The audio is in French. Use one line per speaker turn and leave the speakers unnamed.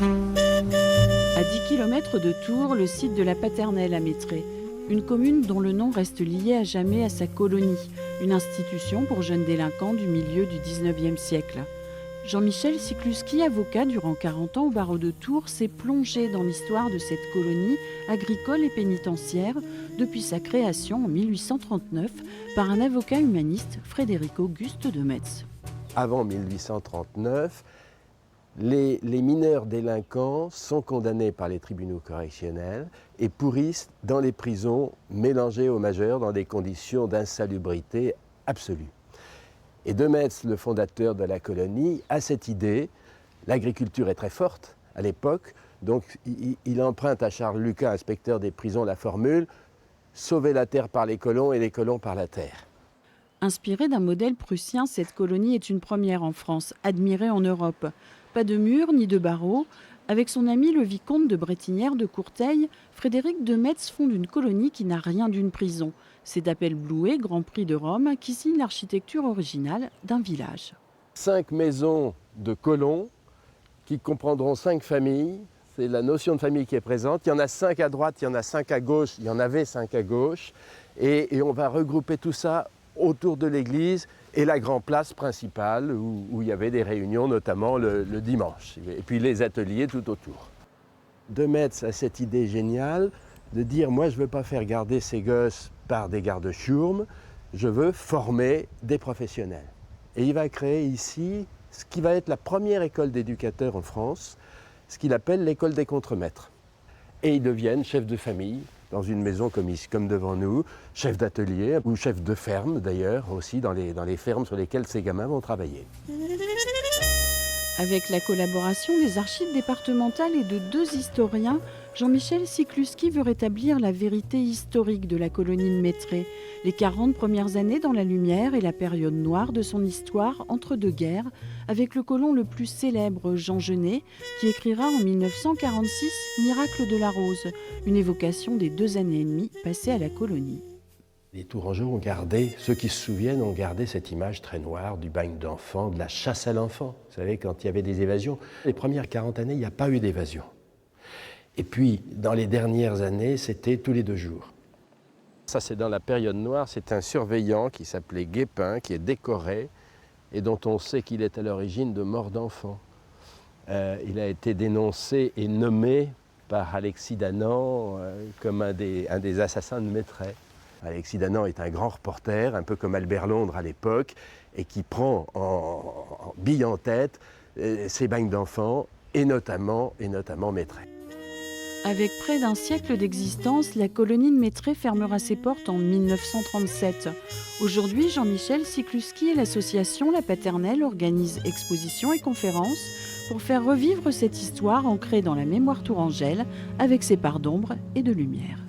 À 10 km de Tours, le site de la Paternelle à Mettray. Une commune dont le nom reste lié à jamais à sa colonie, une institution pour jeunes délinquants du milieu du 19e siècle. Jean-Michel Sikluski, avocat durant 40 ans au barreau de Tours, s'est plongé dans l'histoire de cette colonie agricole et pénitentiaire depuis sa création en 1839 par un avocat humaniste, Frédéric Auguste de Metz.
Avant 1839, les mineurs délinquants sont condamnés par les tribunaux correctionnels et pourrissent dans les prisons mélangées aux majeurs dans des conditions d'insalubrité absolue. Et de Metz, le fondateur de la colonie, a cette idée. L'agriculture est très forte à l'époque, donc il emprunte à Charles Lucas, inspecteur des prisons, la formule « sauver la terre par les colons et les colons par la terre ».
Inspirée d'un modèle prussien, cette colonie est une première en France, admirée en Europe. Pas de murs ni de barreaux. Avec son ami le vicomte de Brétinière de Courteil, Frédéric de Metz fonde une colonie qui n'a rien d'une prison. C'est d'Appel Blouet, Grand Prix de Rome, qui signe l'architecture originale d'un village.
5 maisons de colons qui comprendront 5 familles. C'est la notion de famille qui est présente. Il y en a 5 à droite, il y en a 5 à gauche, il y en avait 5 à gauche. Et on va regrouper tout ça autour de l'église et la grande place principale où il y avait des réunions, notamment le dimanche. Et puis les ateliers tout autour. De Metz a cette idée géniale de dire « moi je ne veux pas faire garder ces gosses par des gardes-chourmes, je veux former des professionnels ». Et il va créer ici ce qui va être la première école d'éducateurs en France, ce qu'il appelle l'école des contremaîtres. Et ils deviennent chefs de famille dans une maison comme ici, comme devant nous, chef d'atelier ou chef de ferme d'ailleurs, aussi dans les fermes sur lesquelles ces gamins vont travailler.
Avec la collaboration des archives départementales et de 2 historiens, Jean-Michel Sikluski veut rétablir la vérité historique de la colonie de Mettray, les 40 premières années dans la lumière et la période noire de son histoire entre 2 guerres, avec le colon le plus célèbre, Jean Genet, qui écrira en 1946 « Miracle de la Rose », une évocation des 2 années et demie passées à la colonie.
Les Tourangeaux ont gardé, ceux qui se souviennent, ont gardé cette image très noire du bagne d'enfants, de la chasse à l'enfant. Vous savez, quand il y avait des évasions, les premières 40 années, il n'y a pas eu d'évasion. Et puis, dans les dernières années, c'était tous les 2 jours. Ça, c'est dans la période noire. C'est un surveillant qui s'appelait Guépin, qui est décoré et dont on sait qu'il est à l'origine de morts d'enfants. Il a été dénoncé et nommé par Alexis Danan comme un des assassins de Mettray. Alexis Danan est un grand reporter, un peu comme Albert Londres à l'époque, et qui prend en bille en tête ces bagnes d'enfants, et notamment Mettray.
Avec près d'un siècle d'existence, la colonie de Mettray fermera ses portes en 1937. Aujourd'hui, Jean-Michel Sikluski et l'association La Paternelle organisent expositions et conférences pour faire revivre cette histoire ancrée dans la mémoire tourangelle avec ses parts d'ombre et de lumière.